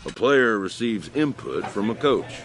A player receives input from a coach.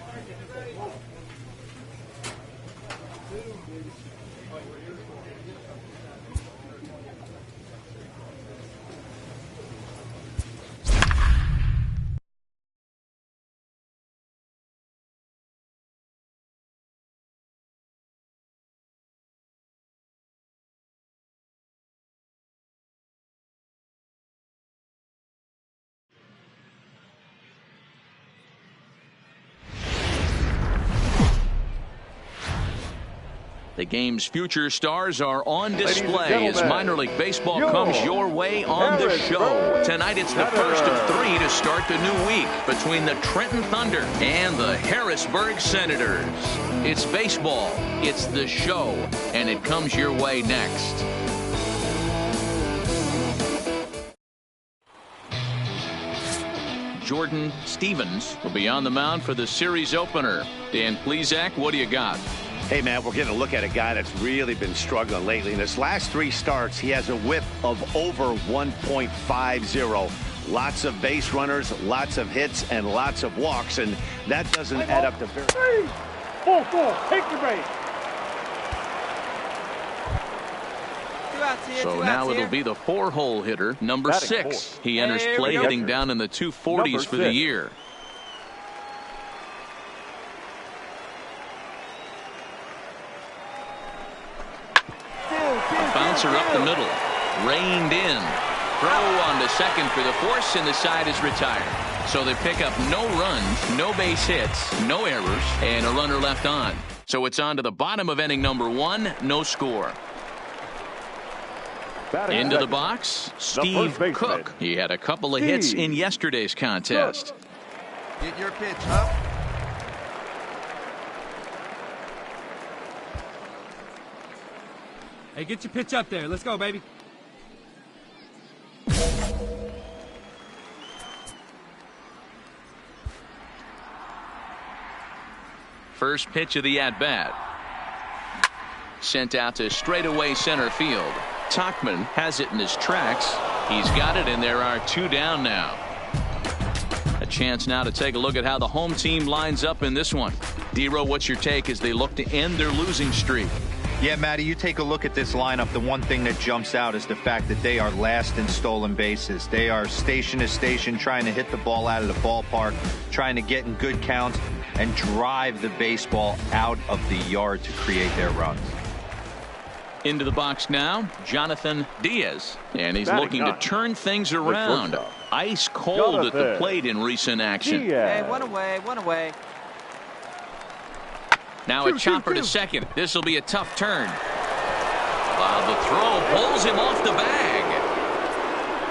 The game's future stars are on display as minor league baseball comes your way on the show. Tonight it's the first of 3 to start the new week between the Trenton Thunder and the Harrisburg Senators. It's baseball, it's the show, and it comes your way next. Jordan Stevens will be on the mound for the series opener. Dan Plesac, what do you got? Hey, man, we're getting a look at a guy that's really been struggling lately. In his last 3 starts, he has a whip of over 1.50. Lots of base runners, lots of hits, and lots of walks, and that doesn't add up to very... 3, 4, 4, take the break. So now it'll be the 4-hole hitter, number 6. He enters play hitting down in the 240s for the year. Bouncer up the middle, reined in, throw on to second for the force, and the side is retired. So they pick up no runs, no base hits, no errors, and a runner left on. So it's on to the bottom of inning number 1, no score. Into the box, Steve Cook. He had a couple of hits in yesterday's contest. Get your pitch up. Hey, get your pitch up there. Let's go, baby. First pitch of the at-bat. Sent out to straightaway center field. Tachman has it in his tracks. He's got it, and there are 2 down now. A chance now to take a look at how the home team lines up in this one. D-Row, what's your take as they look to end their losing streak? Yeah, Matty, you take a look at this lineup. The one thing that jumps out is the fact that they are last in stolen bases. They are station to station trying to hit the ball out of the ballpark, trying to get in good counts and drive the baseball out of the yard to create their runs. Into the box now, Jonathan Diaz, and he's looking to turn things around. Ice cold at the plate in recent action. Hey, one away, one away. Now a chopper to second. This will be a tough turn. The throw pulls him off the bag.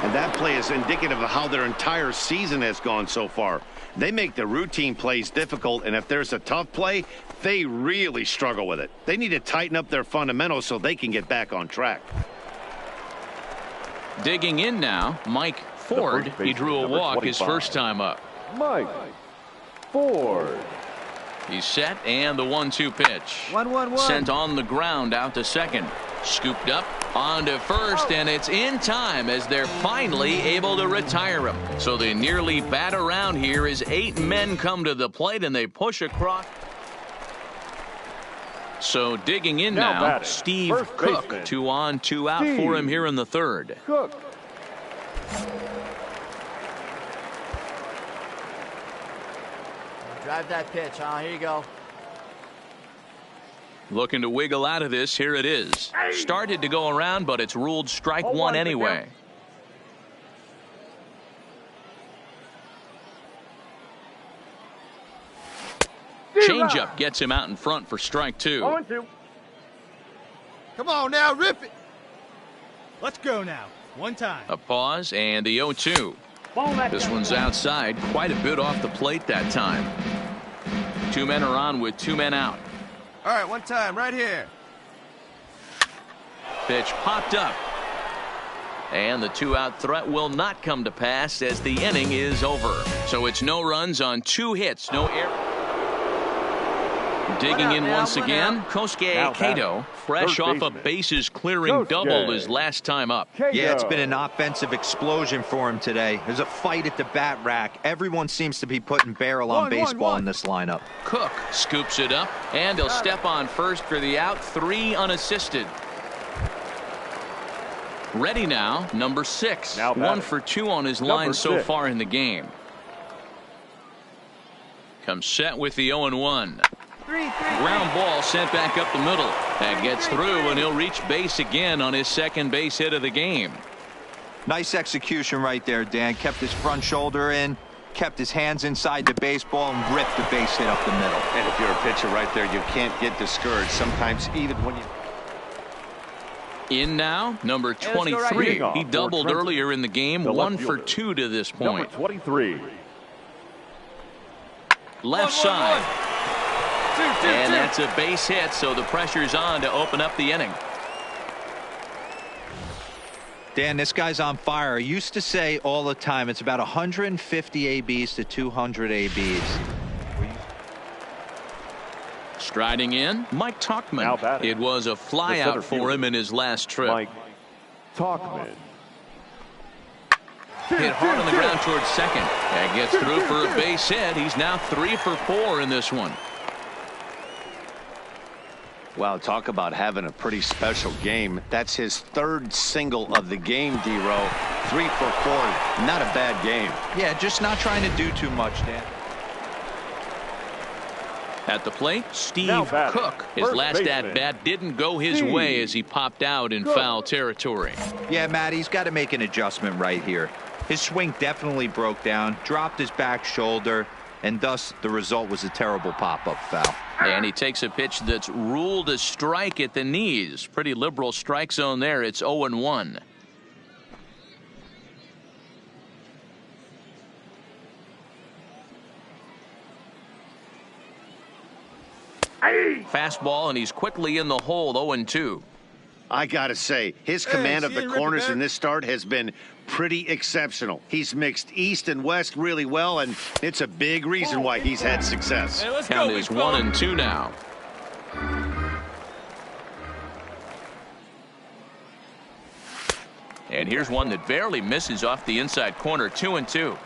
And that play is indicative of how their entire season has gone so far. They make the routine plays difficult, and if there's a tough play, they really struggle with it. They need to tighten up their fundamentals so they can get back on track. Digging in now, Mike Ford. He drew a walk his first time up. Mike Ford. He's set, and the 1-2 pitch. 1-1-1. Sent on the ground out to second. Scooped up on to first, and it's in time as they're finally able to retire him. So they nearly bat around here as 8 men come to the plate, and they push across. So digging in now, Steve Cook. 2 on, 2 out for him here in the third. Cook. Drive that pitch, huh? Here you go. Looking to wiggle out of this. Here it is. Started to go around, but it's ruled strike one anyway. Changeup gets him out in front for strike 2. 0-2. Come on now, rip it. Let's go now. One time. A pause and the 0-2. This one's outside, quite a bit off the plate that time. 2 men are on with 2 men out. All right, one time right here. Pitch popped up. And the 2-out threat will not come to pass as the inning is over. So it's no runs on 2 hits, no error. Digging in once again, Kosuke Kato, fresh off a bases clearing double his last time up. Yeah, it's been an offensive explosion for him today. There's a fight at the bat rack. Everyone seems to be putting barrel on baseball in this lineup. Cook scoops it up, and he'll step on first for the out. 3 unassisted. Ready now, number 6. 1 for 2 on his line so far in the game. Comes set with the 0-1. Ground ball sent back up the middle. That gets through, and he'll reach base again on his second base hit of the game. Nice execution right there, Dan. Kept his front shoulder in, kept his hands inside the baseball, and ripped the base hit up the middle. And if you're a pitcher right there, you can't get discouraged. Sometimes even when you... In now, number 23. He doubled earlier in the game. 1 for 2 to this point. Number 23. Left side. And that's a base hit, so the pressure's on to open up the inning. Dan, this guy's on fire. I used to say all the time it's about 150 ABs to 200 ABs. Striding in, Mike Tauchman. It was a flyout for him in his last trip. Mike Tauchman. Hit hard on the ground towards second. That gets through for a base hit. He's now 3 for 4 in this one. Wow, talk about having a pretty special game. That's his 3rd single of the game, D-Row. 3 for 4. Not a bad game. Yeah, just not trying to do too much, Dan. At the plate, Steve Cook. His last at-bat didn't go his way as he popped out in foul territory. Yeah, Matt, he's got to make an adjustment right here. His swing definitely broke down, dropped his back shoulder, and thus the result was a terrible pop-up foul. And he takes a pitch that's ruled a strike at the knees. Pretty liberal strike zone there. It's 0-1. Fastball, and he's quickly in the hole. 0-2. I gotta say, his command of the corners in this start has been pretty exceptional. He's mixed east and west really well, and it's a big reason why he's had success. Count is 1-2 now. And here's one that barely misses off the inside corner. 2-2.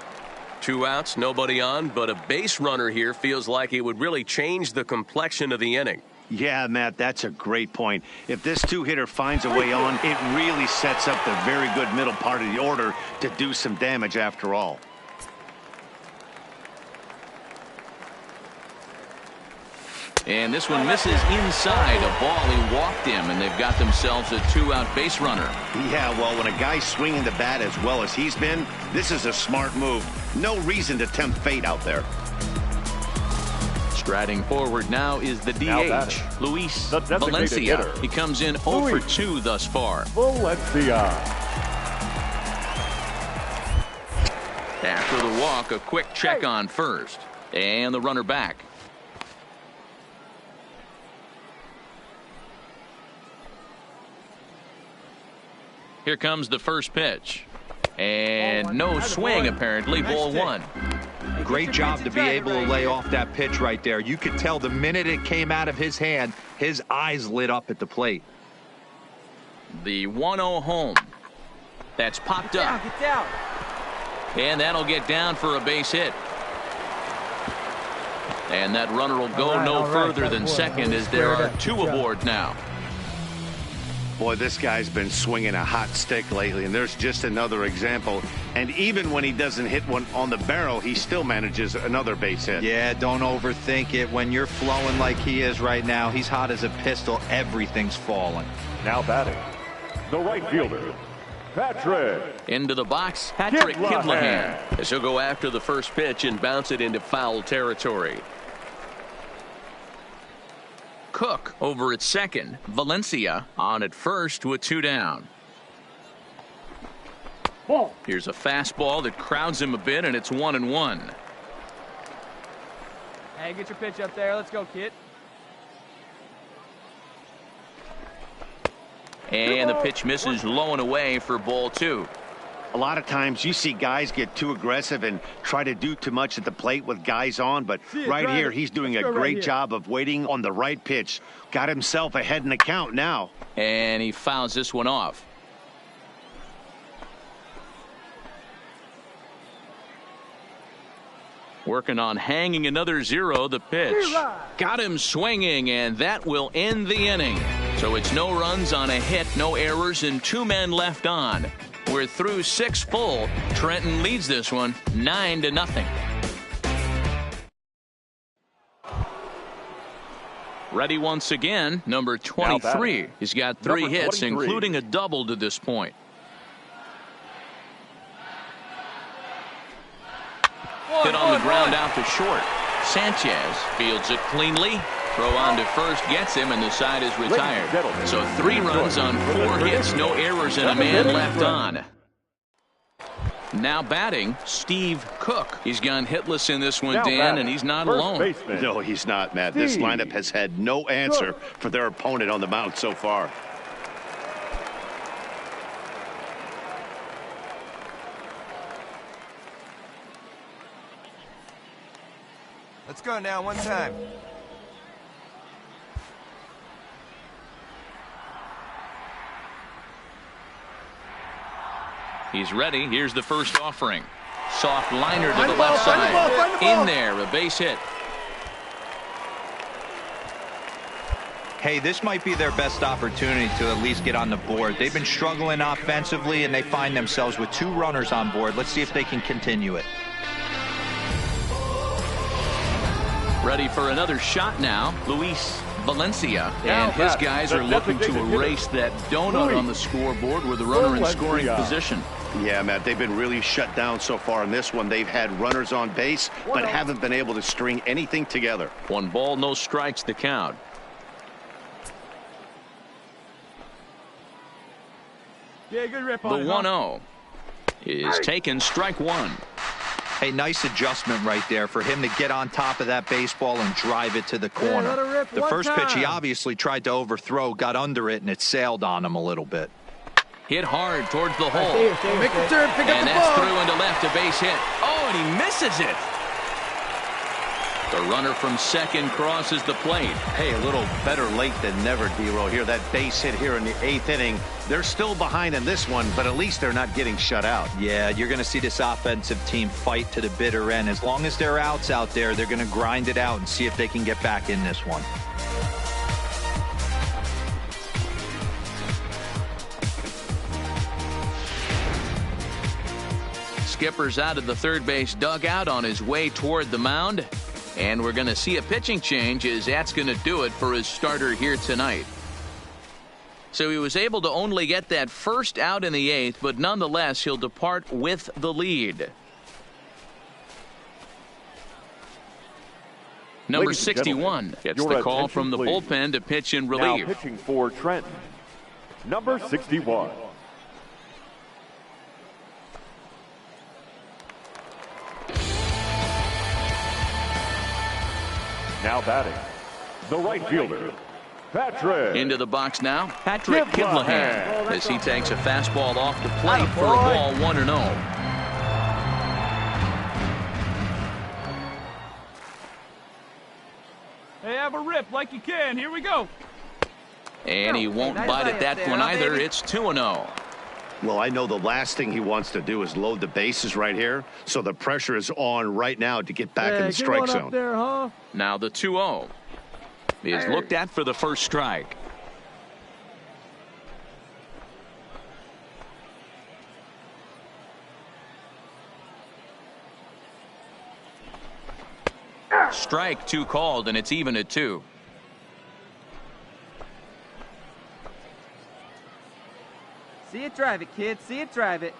2 outs, nobody on, but a base runner here feels like it would really change the complexion of the inning. Yeah, Matt, that's a great point. If this 2-hitter finds a way on, it really sets up the very good middle part of the order to do some damage after all. And this one misses inside. A ball he walked him, and they've got themselves a 2-out base runner. Yeah, well, when a guy's swinging the bat as well as he's been, this is a smart move. No reason to tempt fate out there. Striding forward now is the DH, Luis Valencia. hitter, He comes in 0 for 2 thus far. Valencia. After the walk, a quick check on first. And the runner back. Here comes the first pitch. And no swing, apparently. Ball 1. Great job to be able to lay off that pitch right there. You could tell the minute it came out of his hand, his eyes lit up at the plate. The 1-0 home. That's popped up. Get down. And that'll get down for a base hit. And that runner will go no further than second as there are 2 aboard now. Boy, this guy's been swinging a hot stick lately, and there's just another example. And even when he doesn't hit one on the barrel, he still manages another base hit. Yeah, don't overthink it. When you're flowing like he is right now, he's hot as a pistol. Everything's falling. Now batting, the right fielder, Patrick. Into the box, Patrick Kidlahan, as he'll go after the first pitch and bounce it into foul territory. Cook over at second. Valencia on at first with 2 down. Here's a fastball that crowds him a bit, and it's 1-1. Hey, get your pitch up there. Let's go, kid. And the pitch misses low and away for ball 2. A lot of times you see guys get too aggressive and try to do too much at the plate with guys on, but right here he's doing a great job of waiting on the right pitch. Got himself ahead in the count now. And he fouls this one off. Working on hanging another 0, the pitch. Got him swinging, and that will end the inning. So it's no runs on a hit, no errors, and 2 men left on. We're through 6 full. Trenton leads this one 9-0. Ready once again, number 23. He's got 3 hits, including a double to this point. Hit on the ground out to short. Sanchez fields it cleanly. Throw on to first gets him, and the side is retired. So 3 runs on 4 hits, no errors, and a man left on. Now batting, Steve Cook. He's gone hitless in this one, Dan, and he's not alone. No, he's not, Matt. This lineup has had no answer for their opponent on the mound so far. Let's go now, one time. He's ready. Here's the first offering. Soft liner to the left side. In there, a base hit. Hey, this might be their best opportunity to at least get on the board. They've been struggling offensively, and they find themselves with 2 runners on board. Let's see if they can continue it. Ready for another shot now, Luis Valencia. And his guys are looking to erase that donut on the scoreboard with the runner in scoring position. Yeah, Matt, they've been really shut down so far in this one. They've had runners on base, but haven't been able to string anything together. 1 ball, no strikes the count. Yeah, good rip The on 1-0 is taken, strike 1. Hey, nice adjustment right there for him to get on top of that baseball and drive it to the corner. The first pitch he obviously tried to overthrow, got under it, and it sailed on him a little bit. Hit hard towards the hole. Make the turn, pick up And the that's ball. through into left, a base hit. Oh, and he misses it. The runner from second crosses the plate. Hey, a little better late than never, D-Row here. That base hit here in the 8th inning. They're still behind in this one, but at least they're not getting shut out. Yeah, you're going to see this offensive team fight to the bitter end. As long as there are outs out there, they're going to grind it out and see if they can get back in this one. Skipper's out of the third base dugout on his way toward the mound. And we're going to see a pitching change, as that's going to do it for his starter here tonight. So he was able to only get that first out in the 8th, but nonetheless, he'll depart with the lead. Number Ladies and gentlemen, 61 gets your the call attention, from the please. bullpen to pitch in Now relief. pitching for Trenton, number 61. Now batting, the right fielder, Patrick. Into the box now, Patrick Kiblahan, as he takes a fastball off the plate for a ball 1-0. Hey, have a rip like you can. Here we go. And he won't bite at that one either. It's 2-0. Well, I know the last thing he wants to do is load the bases right here, so the pressure is on right now to get back in the strike zone. There, huh? Now the 2-0 is looked at for the first strike. Strike 2 called, and it's even at 2. See it, drive it, kid. See it, drive it.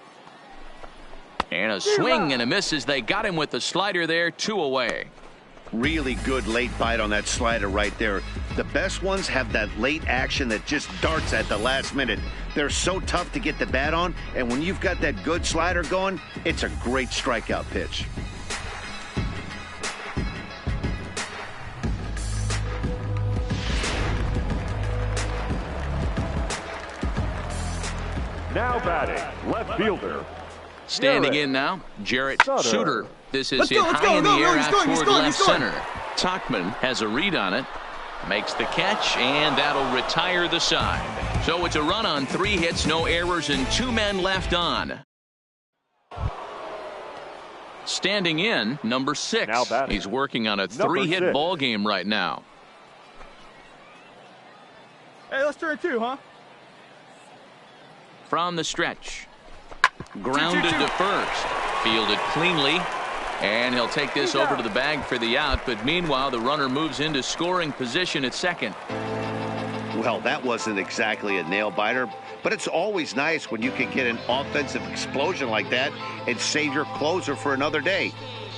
And a swing and a miss as they got him with the slider there. 2 away. Really good late bite on that slider right there. The best ones have that late action that just darts at the last minute. They're so tough to get the bat on, and when you've got that good slider going, it's a great strikeout pitch. Now batting, left fielder. Standing in now, Jarrett Suter. This is hit let's high go, in the go, air he's out going, he's toward going, left he's going. center. Tachman has a read on it. Makes the catch, and that'll retire the side. So it's a run on 3 hits, no errors, and 2 men left on. Standing in, number 6. Now batting, He's working on a number 3-hit 6. ball game right now. Hey, let's turn 2, huh? From the stretch. Grounded to first. Fielded cleanly. And he'll take this over to the bag for the out. But meanwhile, the runner moves into scoring position at second. Well, that wasn't exactly a nail-biter, but it's always nice when you can get an offensive explosion like that and save your closer for another day.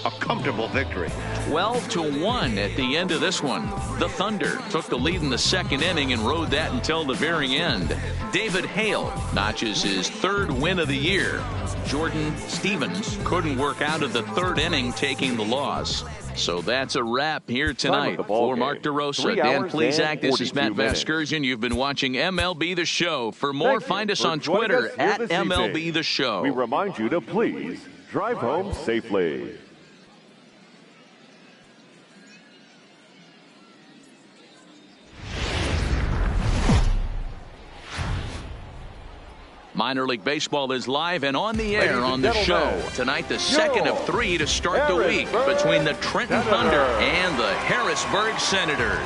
A comfortable victory. 12-1 at the end of this one. The Thunder took the lead in the second inning and rode that until the very end. David Hale notches his 3rd win of the year. Jordan Stevens couldn't work out of the 3rd inning, taking the loss. So that's a wrap here tonight. For Mark DeRosa, Dan Plesac, this is Matt Vasgersian. You've been watching MLB The Show. For more, find us on Twitter at MLB The Show. We remind you to please drive home safely. Minor League Baseball is live and on the air on the show. Tonight, the second of 3 to start the week between the Trenton Thunder and the Harrisburg Senators.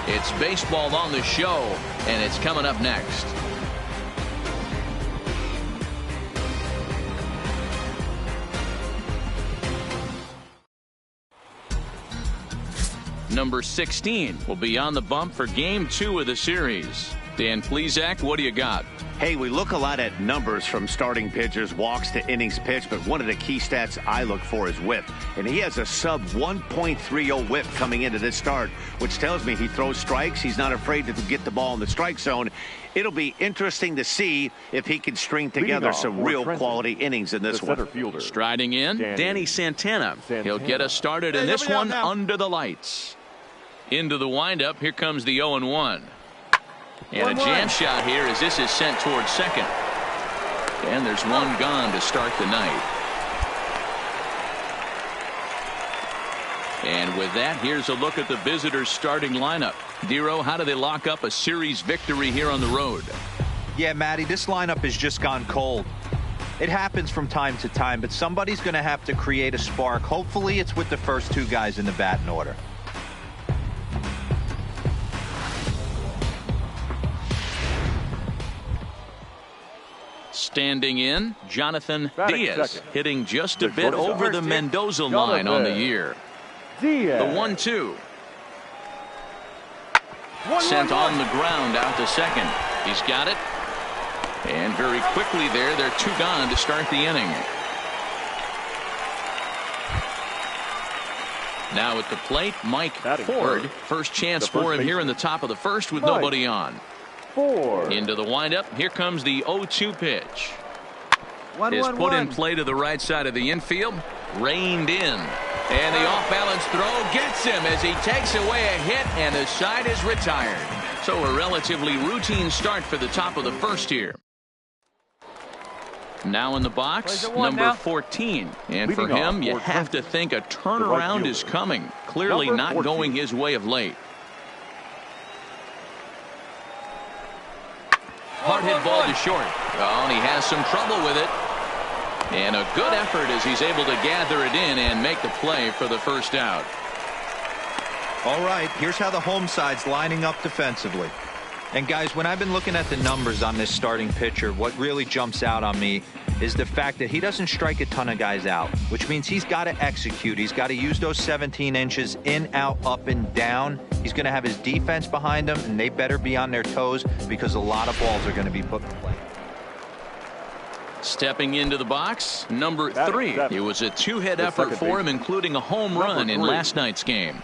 It's baseball on the show, and it's coming up next. Number 16 will be on the bump for Game 2 of the series. Dan Plesac, what do you got? Hey, we look a lot at numbers from starting pitchers, walks to innings pitched, but one of the key stats I look for is whip. And he has a sub 1.30 whip coming into this start, which tells me he throws strikes. He's not afraid to get the ball in the strike zone. It'll be interesting to see if he can string together some real quality innings in this one. Striding in, Danny Santana. He'll get us started in this one under the lights. Into the windup, here comes the 0-1. And a jam shot here as this is sent towards second. And there's one gone to start the night. And with that, here's a look at the visitors' starting lineup. Dero, how do they lock up a series victory here on the road? Yeah, Matty, this lineup has just gone cold. It happens from time to time, but somebody's going to have to create a spark. Hopefully it's with the first 2 guys in the batting order. Standing in, Jonathan Diaz, hitting just a bit over the Mendoza line on the year. The 1-2. Sent on the ground out to second. He's got it. And very quickly they're 2 gone to start the inning. Now at the plate, Mike Ford. First chance for him here in the top of the first with nobody on. Into the windup. Here comes the 0-2 pitch. Is put in play to the right side of the infield. Reined in. And the off-balance throw gets him as he takes away a hit, and the side is retired. So a relatively routine start for the top of the first here. Now in the box, number 14. And for him, you have to think a turnaround is coming. Clearly not going his way of late. Hard hit ball to short. Oh, and he has some trouble with it. And a good effort as he's able to gather it in and make the play for the first out. All right, here's how the home side's lining up defensively. And guys, when I've been looking at the numbers on this starting pitcher, what really jumps out on me is the fact that he doesn't strike a ton of guys out, which means he's got to execute. He's got to use those 17 inches in, out, up, and down. He's going to have his defense behind him, and they better be on their toes because a lot of balls are going to be put in play. Stepping into the box, number 3. It was a two-hit effort for him, including a home run in last night's game.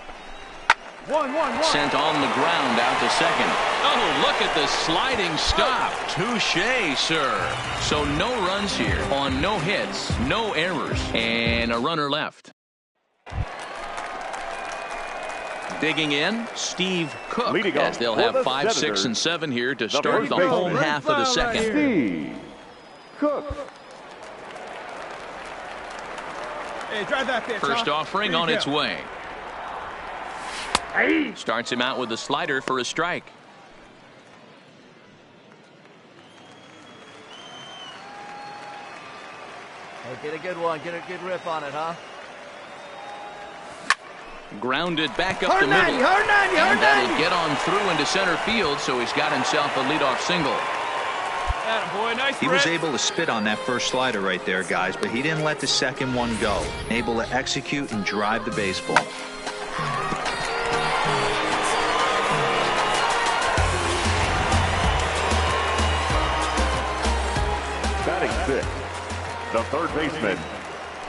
Sent on the ground out to second. Oh, look at the sliding stop. Touché, sir. So no runs here on no hits, no errors, and a runner left. Digging in, Steve Cook, as they'll have 5, 6, and 7 here to start the home half of the second. Steve Cook. Hey, drive that pitch. First offering on its way. Starts him out with a slider for a strike. Hey, get a good one. Get a good rip on it, huh? Grounded back up the middle. And that'll get on through into center field, so he's got himself a leadoff single. Attaboy, nice He was able to spit on that first slider right there, guys, but he didn't let the second one go. Able to execute and drive the baseball. Batting 6, the third baseman.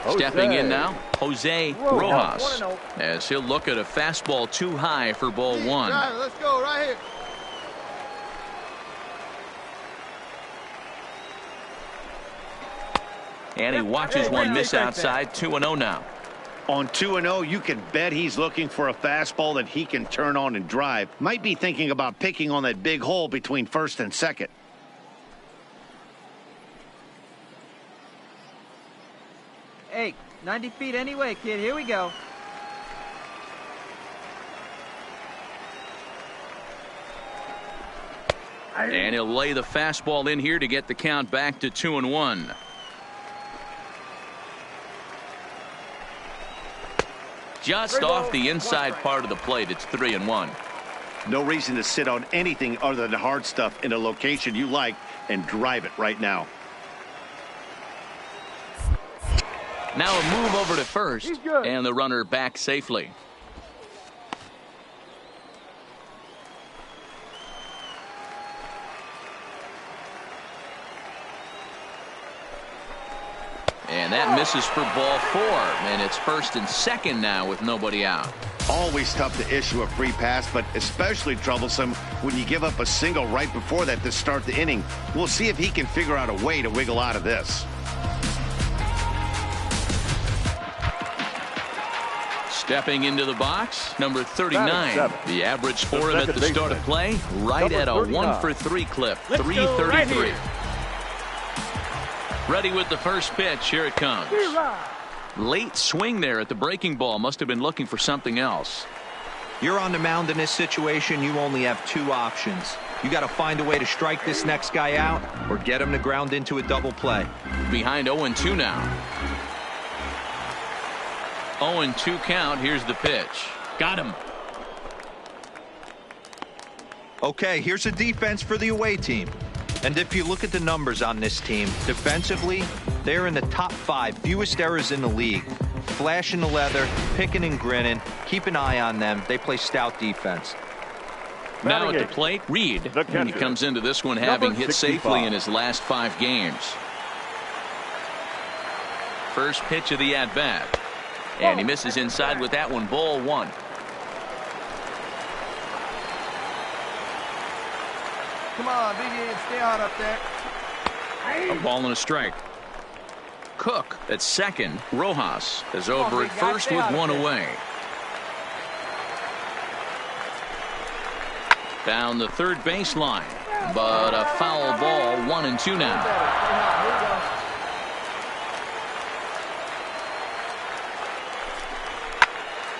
Stepping in now, Jose Rojas, as he'll look at a fastball too high for ball 1. Let's go right here. And he watches one miss outside. 2-0 now. On 2-0, you can bet he's looking for a fastball that he can turn on and drive. Might be thinking about picking on that big hole between first and second. Hey, 90 feet anyway, kid. Here we go. And he'll lay the fastball in here to get the count back to 2-1. Just off the inside part of the plate. It's 3-1. No reason to sit on anything other than the hard stuff in a location you like and drive it right now. Now a move over to first, and the runner back safely. And that misses for ball 4, and it's first and second now with nobody out. Always tough to issue a free pass, but especially troublesome when you give up a single right before that to start the inning. We'll see if he can figure out a way to wiggle out of this. Stepping into the box, number 39. The average for him at the start of play, right at a 1-for-3 clip, 333. Ready with the first pitch. Here it comes. Late swing there at the breaking ball. Must have been looking for something else. You're on the mound in this situation. You only have 2 options. You got to find a way to strike this next guy out or get him to ground into a double play. Behind 0-2 now. 0-2 count. Here's the pitch. Got him. Okay, here's a defense for the away team. And if you look at the numbers on this team, defensively, they're in the top 5 fewest errors in the league. Flashing the leather, picking and grinning. Keep an eye on them. They play stout defense. Now at the plate, Reed. And he comes into this one having hit safely in his last 5 games. First pitch of the at-bat. And he misses inside with that one. Ball one. Come on, big head, stay hot up there. A ball and a strike. Cook at second. Rojas is over at first with one away. Down the third baseline, but a foul ball. 1-2 now.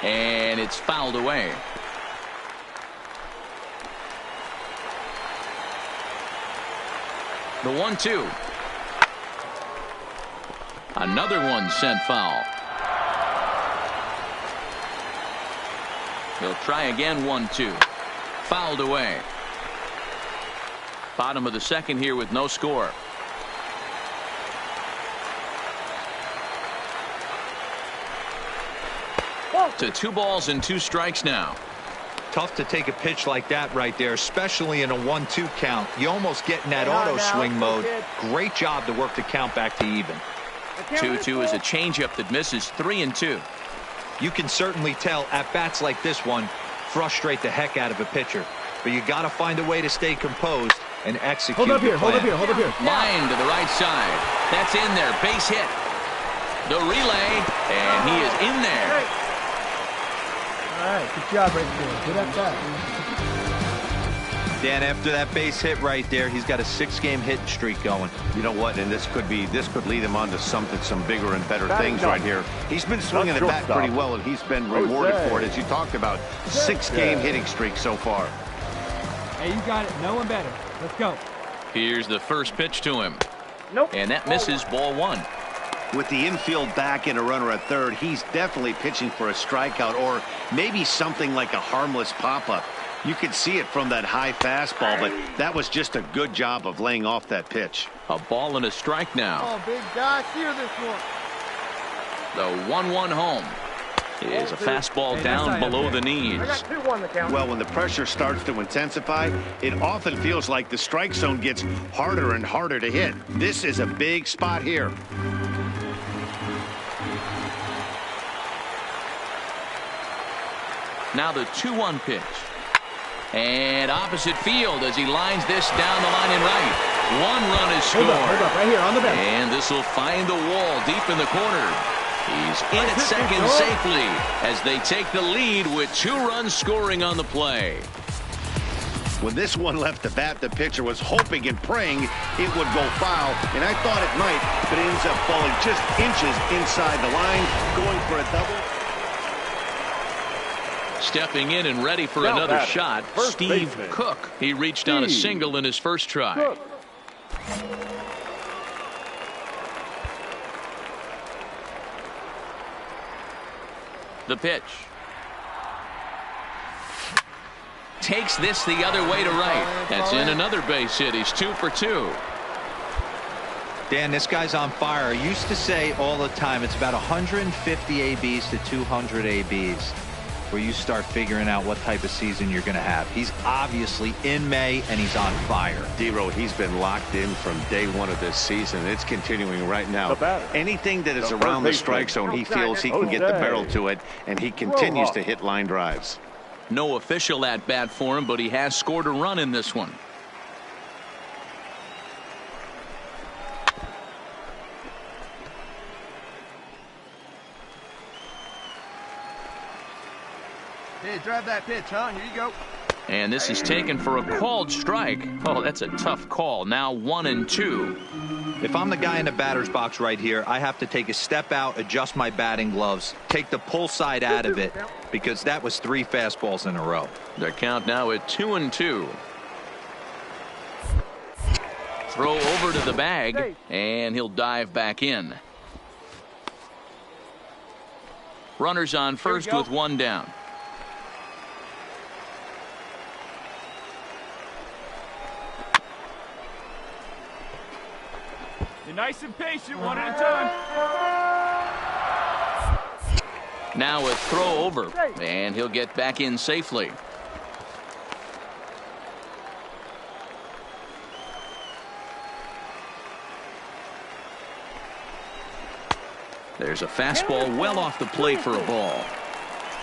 And it's fouled away. The 1-2. Another one sent foul. He'll try again. 1-2. Fouled away. Bottom of the second here with no score. To 2 balls and 2 strikes now. Tough to take a pitch like that right there, especially in a 1-2 count. You almost get in that auto swing mode. Great job to work the count back to even. 2-2 is a changeup that misses. 3-2. You can certainly tell at bats like this one frustrate the heck out of a pitcher, but you got to find a way to stay composed and execute. Hold up here, hold up here. Line to the right side. That's in there. Base hit. The relay, and he is in there. All right, good job right there. Good at that. Dan, after that base hit right there, he's got a 6-game hitting streak going. You know what? And this could lead him on to some bigger and better things right here. He's been swinging the bat pretty well, and he's been rewarded for it, as you talked about. 6-game hitting streak so far. Hey, you got it. No one better. Let's go. Here's the first pitch to him. Nope. And that misses. Ball one. With the infield back and a runner at third, he's definitely pitching for a strikeout or maybe something like a harmless pop-up. You could see it from that high fastball, but that was just a good job of laying off that pitch. A ball and a strike now. Oh, big guy, steer this one. The 1-1 home is a fastball down below the knees. I got 2-1 the count. Well, when the pressure starts to intensify, it often feels like the strike zone gets harder and harder to hit. This is a big spot here. Now the 2-1 pitch. And opposite field as he lines this down the line and right. 1 run is scored. Hold up, right here on the bench. And this will find the wall deep in the corner. He's in at second safely as they take the lead with 2 runs scoring on the play. When this one left the bat, the pitcher was hoping and praying it would go foul, and I thought it might, but it ends up falling just inches inside the line, going for a double. Stepping in and ready for another shot, Steve Cook. He reached on a single in his first try. The pitch. Takes this the other way to right. That's in another base hit. He's 2 for 2. Dan, this guy's on fire. I used to say all the time it's about 150 ABs to 200 ABs where you start figuring out what type of season you're going to have. He's obviously in May, and he's on fire. D-Row, he's been locked in from day 1 of this season. It's continuing right now. Anything that is around the strike zone, he feels he can get the barrel to it, and he continues to hit line drives. No official at bat for him, but he has scored a run in this one. Hey, drive that pitch, huh? Here you go. And this is taken for a called strike. Oh, that's a tough call. Now 1-2. If I'm the guy in the batter's box right here, I have to take a step out, adjust my batting gloves, take the pull side out of it, because that was 3 fastballs in a row. The count now at 2-2. Throw over to the bag, and he'll dive back in. Runners on first with 1 down. You're nice and patient, 1 at a time. Now a throw over, and he'll get back in safely. There's a fastball well off the plate for a ball.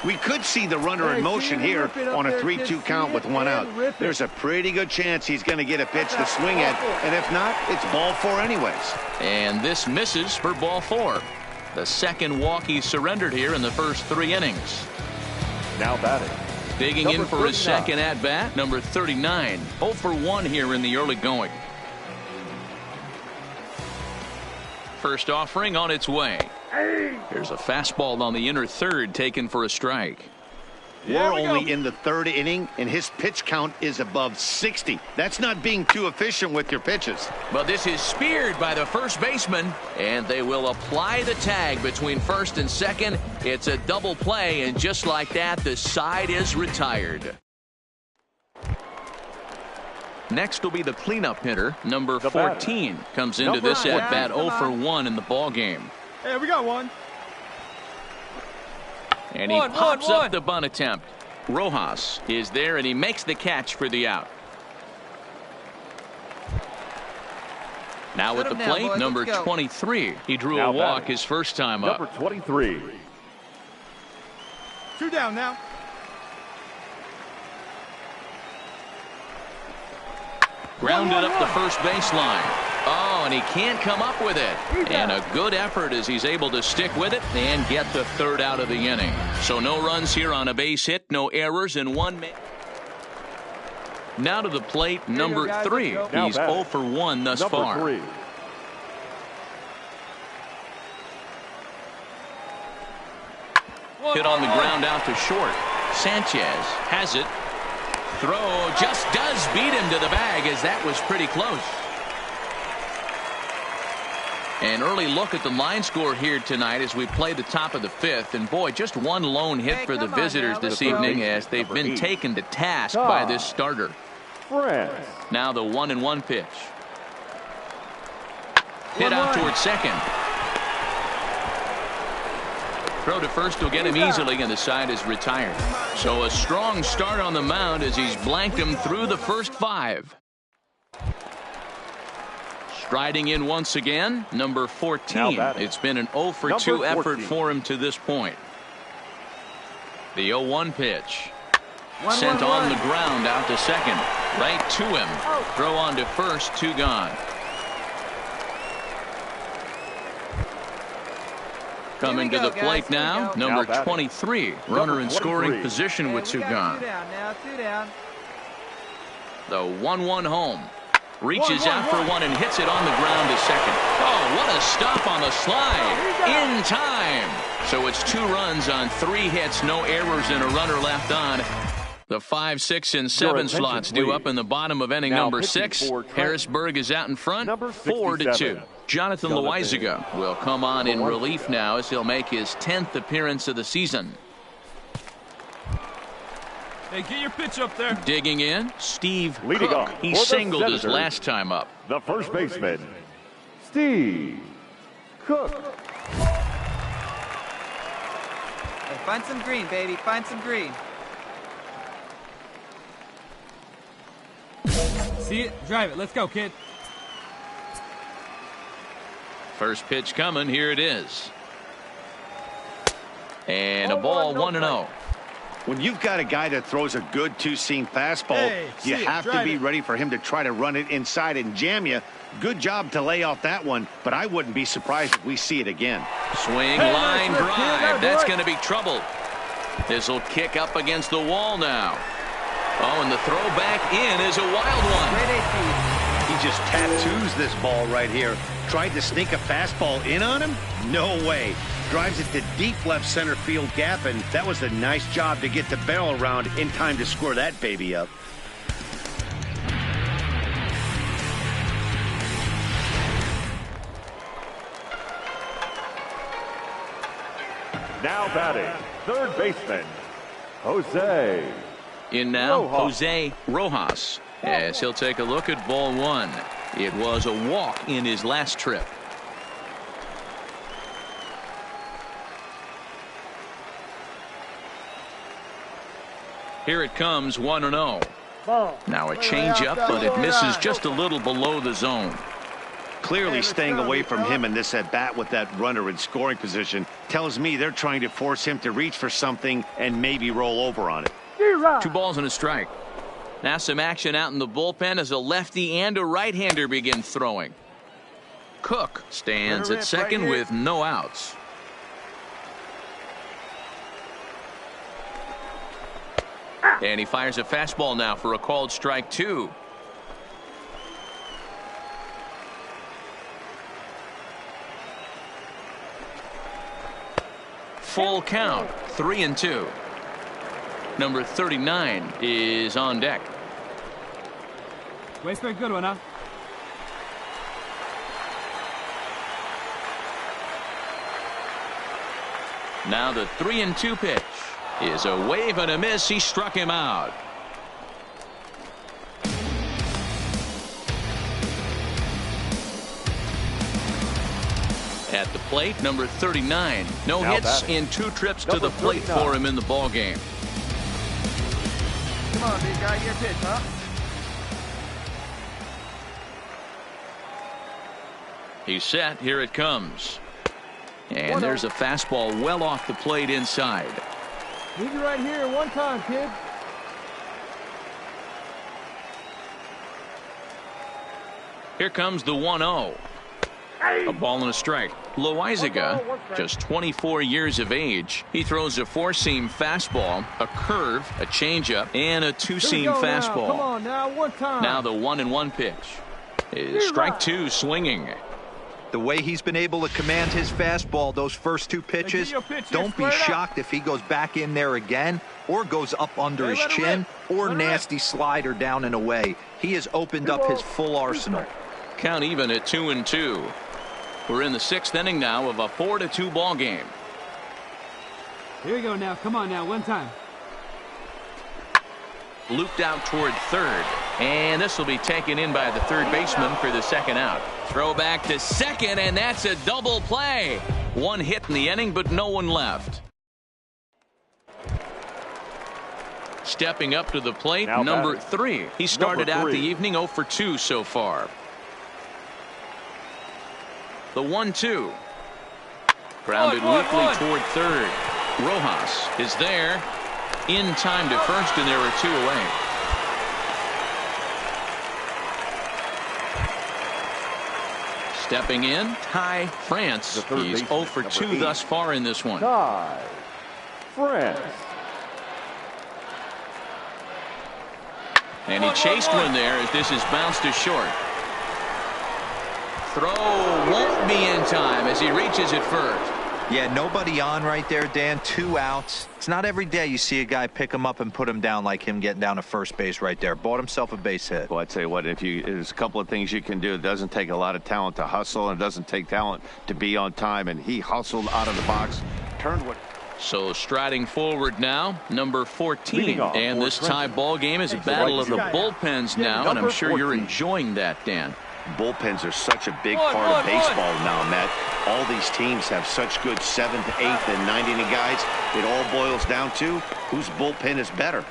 We could see the runner in motion here on a 3-2 count with one out. There's a pretty good chance he's going to get a pitch to swing at, and if not, it's ball 4 anyways. And this misses for ball 4. The second walk he surrendered here in the first 3 innings. Now batting. Digging in for his second at-bat, number 39. 0 for 1 here in the early going. First offering on its way. Here's a fastball on the inner third taken for a strike. We're only in the 3rd inning, and his pitch count is above 60. That's not being too efficient with your pitches. But this is speared by the first baseman, and they will apply the tag between first and second. It's a double play, and just like that, the side is retired. Next will be the cleanup hitter, number 14. Comes into this at-bat 0 for 1 in the ball game. Hey, we got one. And he pops up the bunt attempt. Rojas is there, and he makes the catch for the out. Now at the plate, number 23. He drew a walk his first time up. Number 23. 2 down now. Grounded up the first baseline. Oh, and he can't come up with it. And a good effort as he's able to stick with it and get the 3rd out of the inning. So no runs here on a base hit, no errors, and 1 man. Now to the plate, number 3. He's 0 for 1 thus far. 3. Hit on the ground out to short. Sanchez has it. Throw just does beat him to the bag, as that was pretty close. An early look at the line score here tonight as we play the top of the 5th. And boy, just one lone hit for the visitors this evening, as they've been taken to task by this starter. Now the 1-1 pitch. Hit out towards second. Throw to first will get him easily, and the side is retired. So a strong start on the mound as he's blanked him through the first 5. Striding in once again, number 14. It's been an 0 for 2 effort for him to this point. The 0-1 pitch. Sent on the ground out to second. Right to him. Throw on to first, 2 gone. Coming to the plate now, number 23. Runner in scoring position with 2 gone. 2 down now, 2 down. The 1-1 home. Reaches out for one and hits it on the ground to second. Oh, what a stop on the slide. In time. So it's 2 runs on 3 hits, no errors, and a runner left on. The 5, 6, and 7 slots due up in the bottom of inning number 6. Harrisburg is out in front, 4-2. Jonathan Loizaga will come on in relief now as he'll make his 10th appearance of the season. Hey, get your pitch up there. Digging in, Steve Leading Cook. off He for the singled his Senators, last time up. The first baseman, Steve Cook. Hey, find some green, baby. Find some green. See it? Drive it. Let's go, kid. First pitch coming. Here it is. And a ball 1-0. When you've got a guy that throws a good 2-seam fastball, you have to be ready for him to try to run it inside and jam you. Good job to lay off that one, but I wouldn't be surprised if we see it again. Swing, line drive. That's going to be trouble. This will kick up against the wall now. Oh, and the throw back in is a wild one. He just tattoos this ball right here. Tried to sneak a fastball in on him? No way. Drives it to deep left center field gap, and that was a nice job to get the barrel around in time to score that baby up. Now batting, third baseman, Jose. In now, Jose Rojas, as he'll take a look at ball 1. It was a walk in his last trip. Here it comes, 1-0. Now a changeup, but it misses just a little below the zone. Clearly staying away from him in this at-bat with that runner in scoring position tells me they're trying to force him to reach for something and maybe roll over on it. 2 balls and a strike. Now some action out in the bullpen as a lefty and a right-hander begin throwing. Cook stands at second with no outs. And he fires a fastball now for a called strike 2. Full count, 3-2. Number 39 is on deck. Wait for a good one, huh? Now the 3-2 pitch is a wave and a miss. He struck him out. At the plate, number 39. No Now hits batting. in 2 trips to Number the plate 39. for him in the ball game. Come on, big guy, your pitch, huh? He's set. Here it comes. And there's a fastball well off the plate inside. Leave it right here one time, kid. Here comes the 1-0. A ball and a strike. Loizaga, just 24 years of age. He throws a 4-seam fastball, a curve, a changeup, and a 2-seam fastball. Come on now, one time. Now the 1-1 pitch is strike 2 swinging. The way he's been able to command his fastball those first 2 pitches, don't be shocked if he goes back in there again or goes up under his chin or nasty slider down and away. He has opened up his full arsenal. Count even at 2-2. We're in the 6th inning now of a 4-2 ball game. Here we go now. Come on now, one time. Looped out toward third. And this will be taken in by the third baseman for the second out. Throw back to second, and that's a double play. 1 hit in the inning, but no one left. Stepping up to the plate, Now number batting. 3. He started Number out the 3. evening 0 for 2 so far. The 1-2. Grounded weakly toward third. Rojas is there. In time to first, and there are 2 away. Stepping in, Ty France. The third He's baseman, 0 for number 2 8. thus far in this one. Ty France. And he chased one there as this is bounced to short. Throw won't be in time as he reaches it first. Yeah, nobody on right there, Dan. 2 outs. It's not every day you see a guy pick him up and put him down like him getting down to first base right there. Bought himself a base hit. Well, I'd say what, there's a couple of things you can do. It doesn't take a lot of talent to hustle, and it doesn't take talent to be on time. And he hustled out of the box, turned what. So striding forward now, number 14. Leading off And for this tie Trenton. ball game is a battle of the bullpens now, and I'm sure you're 14. enjoying that, Dan. Bullpens are such a big part of baseball now, Matt. All these teams have such good 7th, 8th, and 9th inning guys. It all boils down to whose bullpen is better.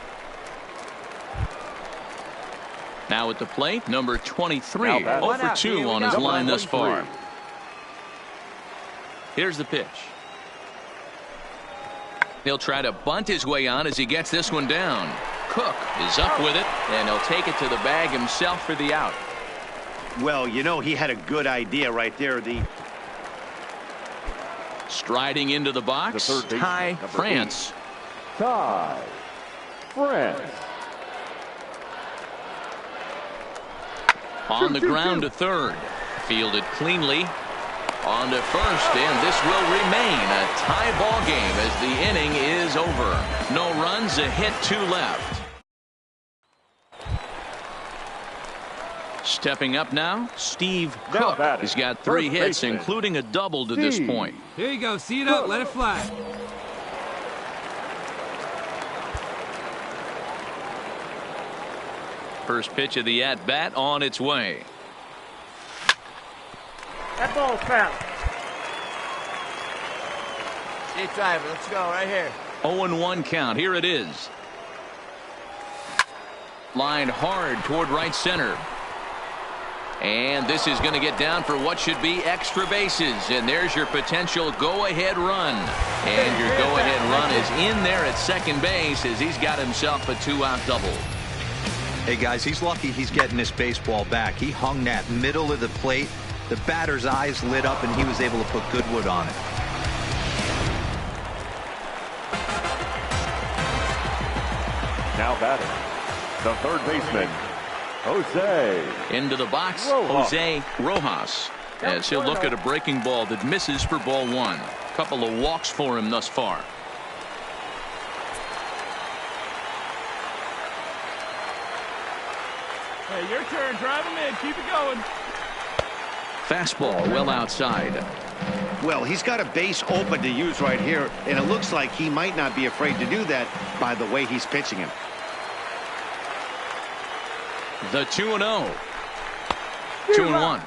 Now at the plate, number 23. Now batting. 0 for 2 on his line thus far. 23. Here's the pitch. He'll try to bunt his way on as he gets this one down. Cook is up with it, and he'll take it to the bag himself for the out. Well, you know, he had a good idea right there. Striding into the box, The third baseman, Ty number France. 8. Ty France. On the ground to third. Fielded cleanly. On to first, and this will remain a tie ball game as the inning is over. No runs, a hit, 2 left. Stepping up now, Steve Cook. batting. He's got 3 First hits, baseman, including a double to this Steve. point. Here you go. See it up. Let it fly. First pitch of the at-bat on its way. That ball's foul. See it drive it. Let's go right here. 0-1 count. Here it is. Lined hard toward right center. And this is going to get down for what should be extra bases. And there's your potential go-ahead run. And your go-ahead run is in there at second base as he's got himself a 2-out double. Hey, guys, he's lucky he's getting this baseball back. He hung that middle of the plate. The batter's eyes lit up, and he was able to put good wood on it. Now batting, the third baseman, Jose. Into the box, Jose Rojas, as he'll look at a breaking ball that misses for ball one. Couple of walks for him thus far. Hey, your turn. Drive him in. Keep it going. Fastball well outside. Well, he's got a base open to use right here, and it looks like he might not be afraid to do that by the way he's pitching him. The 2-0. 2-1.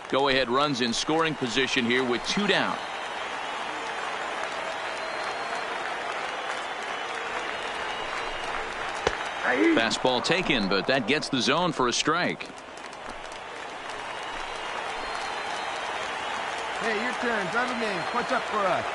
Go ahead runs in scoring position here with 2 down. Fastball taken, but that gets the zone for a strike. Hey, your turn. Drive him in. Punch up for us.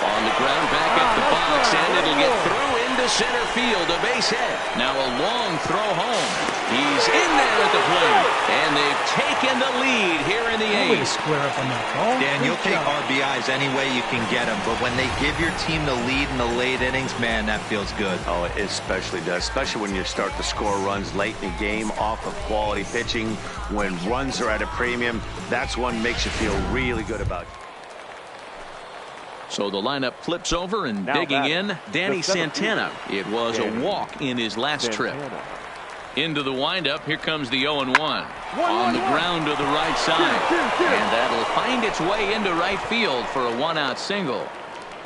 On the ground, back at the box, and it'll get through into center field. A base hit. Now a long throw home. He's in there at the plate, and they've taken the lead here in the eighth. Square up on that ball. Dan, you'll take RBIs any way you can get them, but when they give your team the lead in the late innings, man, that feels good. Oh, it especially does, especially when you start to score runs late in the game off of quality pitching. When runs are at a premium, that's one makes you feel really good about it. So the lineup flips over, and now digging in, Danny Santana. It was a walk in his last trip. Into the windup, here comes the 0-1. On the ground to the right side. And that'll find its way into right field for a 1-out single.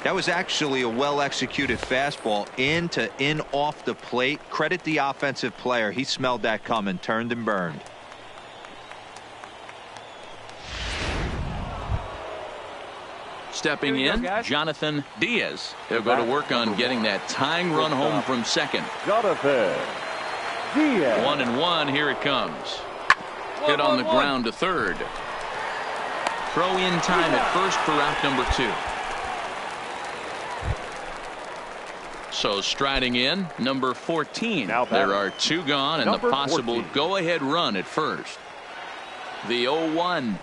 That was actually a well-executed fastball in off the plate. Credit the offensive player. He smelled that coming, turned and burned. Stepping in, Jonathan Diaz. They'll go to work on getting that tying run home from second. Jonathan Diaz. 1-1, here it comes. Hit on the ground to third. Throw in time at first for out number 2. So striding in, number 14. There are 2 gone and the possible go-ahead run at first. The 0-1.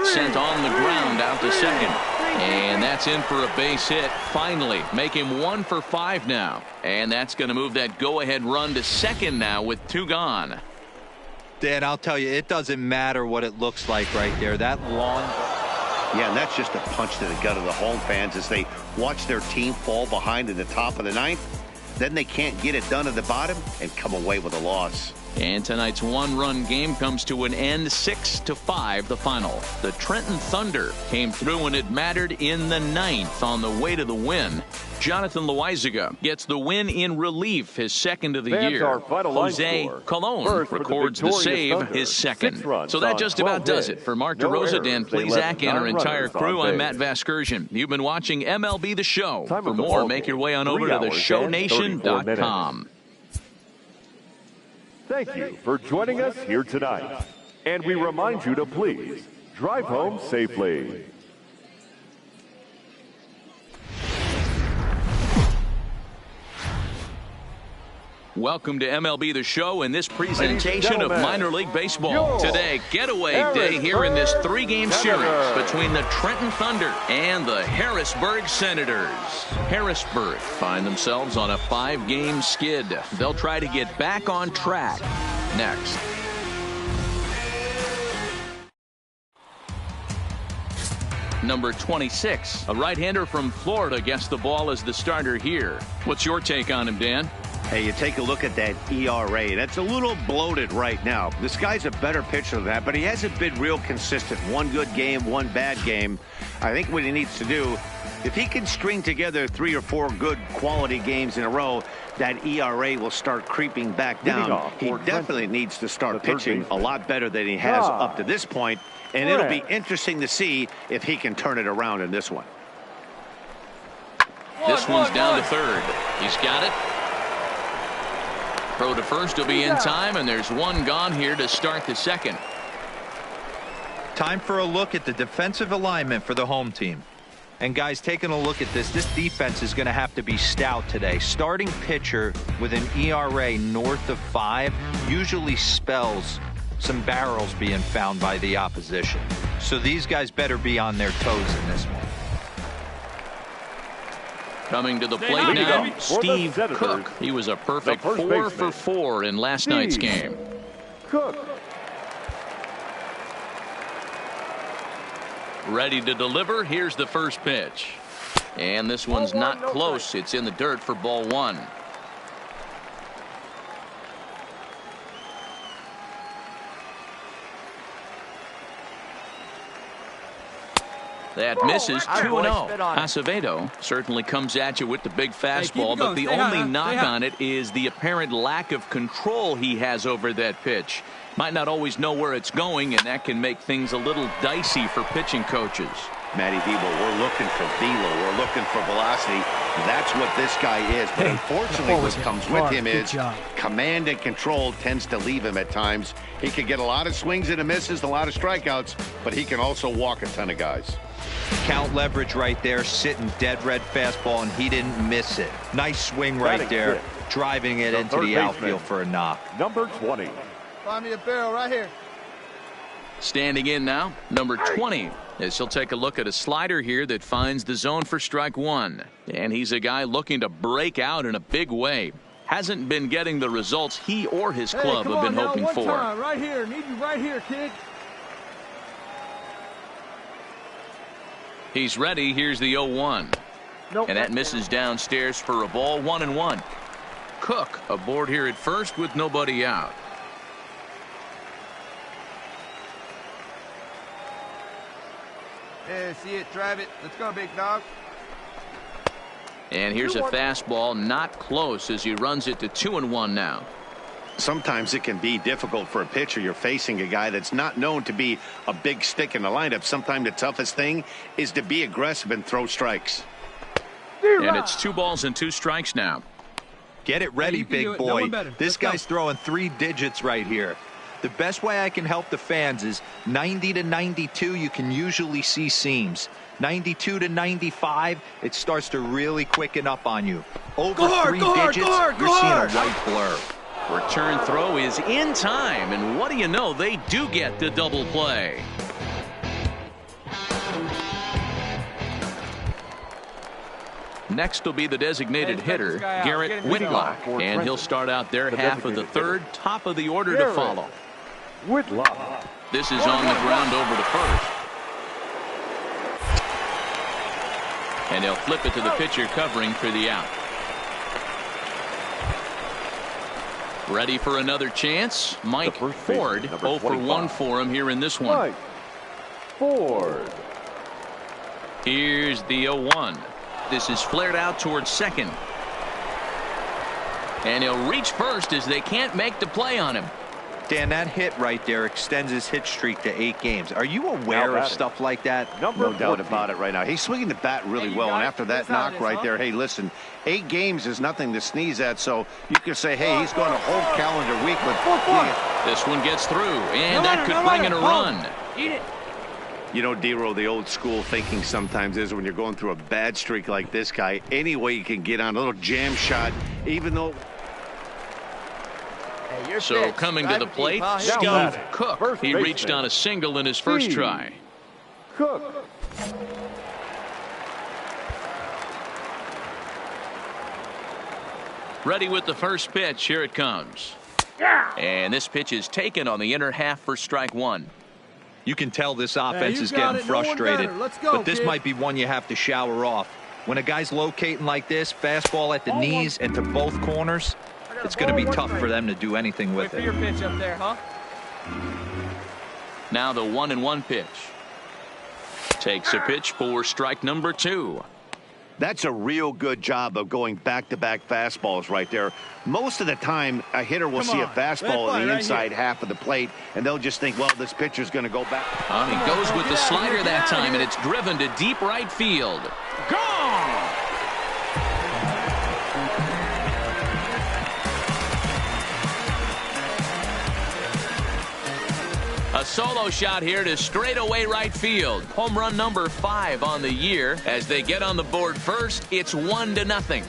Sent on the ground out to second. And that's in for a base hit. Finally, make him 1 for 5 now. And that's going to move that go-ahead run to second now with 2 gone. Dan, I'll tell you, it doesn't matter what it looks like right there. That long... Yeah, and that's just a punch to the gut of the home fans as they watch their team fall behind in the top of the 9th. Then they can't get it done at the bottom and come away with a loss. And tonight's 1-run game comes to an end, 6-5 the final. The Trenton Thunder came through when it mattered in the 9th on the way to the win. Jonathan Loaizaga gets the win in relief, his second of the year. Jose Colon records the save, his second. So that just about does it. For Mark DeRosa, Dan Plesac, and our entire crew, I'm Matt Vasgersian. You've been watching MLB The Show. For more, make your way on over to theshownation.com. Thank you for joining us here tonight. And we remind you to please drive home safely. Welcome to MLB The Show and this presentation of minor league baseball. Today, getaway day here in this 3-game series between the Trenton Thunder and the Harrisburg Senators. Harrisburg find themselves on a 5-game skid. They'll try to get back on track next. Number 26, a right-hander from Florida, gets the ball as the starter here. What's your take on him, Dan? Hey, you take a look at that ERA. That's a little bloated right now. This guy's a better pitcher than that, but he hasn't been real consistent. 1 good game, 1 bad game. I think what he needs to do, if he can string together 3 or 4 good quality games in a row, that ERA will start creeping back down. He definitely needs to start pitching a lot better than he has up to this point, and it'll be interesting to see if he can turn it around in this one. This one's down to third. He's got it. Throw to first will be in time, and there's one gone here to start the second. Time for a look at the defensive alignment for the home team. And guys, taking a look at this defense is going to have to be stout today. Starting pitcher with an ERA north of 5 usually spells some barrels being found by the opposition. So these guys better be on their toes in this one. Coming to the plate now, Steve Cook. He was a perfect 4 for 4 in last night's game. Cook. Ready to deliver. Here's the first pitch. And this one's not close. It's in the dirt for ball 1. That misses 2-0. Acevedo certainly comes at you with the big fastball, but the only knock on it is the apparent lack of control he has over that pitch. Might not always know where it's going, and that can make things a little dicey for pitching coaches. Matty Debo, we're looking for velo. We're looking for velocity. That's what this guy is. But unfortunately, what comes with him is command and control tends to leave him at times. He can get a lot of swings and misses, a lot of strikeouts, but he can also walk a ton of guys. Count leverage right there, sitting dead red fastball, and he didn't miss it. Nice swing right there, driving it into the outfield for a knock. Number 20. Find me a barrel right here. Standing in now, number 20, as he'll take a look at a slider here that finds the zone for strike 1. And he's a guy looking to break out in a big way. Hasn't been getting the results he or his club have been hoping for. Right here, need you right here, kid. He's ready. Here's the 0-1. Nope, and that misses downstairs for a ball. 1-1. Cook aboard here at first with nobody out. Yeah, see it, drive it. Let's go, big dog. And here's a fastball, not close, as he runs it to 2-1 now. Sometimes it can be difficult for a pitcher. You're facing a guy that's not known to be a big stick in the lineup. Sometimes the toughest thing is to be aggressive and throw strikes. And it's 2 balls and 2 strikes now. Get it ready, big boy. This guy's throwing 3 digits right here. The best way I can help the fans is 90 to 92, you can usually see seams. 92 to 95, it starts to really quicken up on you. Over 3 digits, you're seeing a white blur. Return throw is in time, and what do you know, they do get the double play. Next will be the designated hitter, Garrett Whitlock, and he'll start out their half of the third, top of the order to follow. Whitlock. This is on the ground over to first. And they'll flip it to the pitcher covering for the out. Ready for another chance. Mike Ford, 0 for 1 for him here in this one. Mike Ford. Here's the 0-1. This is flared out towards second. And he'll reach first as they can't make the play on him. Dan, that hit right there extends his hit streak to 8 games. Are you aware of stuff like that? No doubt about it right now. He's swinging the bat really well, and after that knock right there, hey, listen, 8 games is nothing to sneeze at, so you can say, hey, he's going a whole calendar week. But this one gets through, and that could bring in a run. Eat it. You know, D-Roll, the old school thinking sometimes is when you're going through a bad streak like this guy, any way you can get on a little jam shot, even though... So coming to the plate, Steve Cook. He reached on a single in his first try. Cook. Ready with the first pitch. Here it comes. And this pitch is taken on the inner half for strike 1. You can tell this offense is getting frustrated, but this might be one you have to shower off. When a guy's locating like this, fastball at the knees and to both corners, it's going to be tough for them to do anything with it. Your pitch up there, huh? Now the 1-1 pitch. Takes a pitch for strike number 2. That's a real good job of going back-to-back fastballs right there. Most of the time, a hitter will see a fastball in the inside half of the plate, and they'll just think, well, this pitcher's going to go back. He goes with the slider that time, and it's driven to deep right field. Gone! A solo shot here to straightaway right field. Home run number 5 on the year. As they get on the board first, it's 1-0.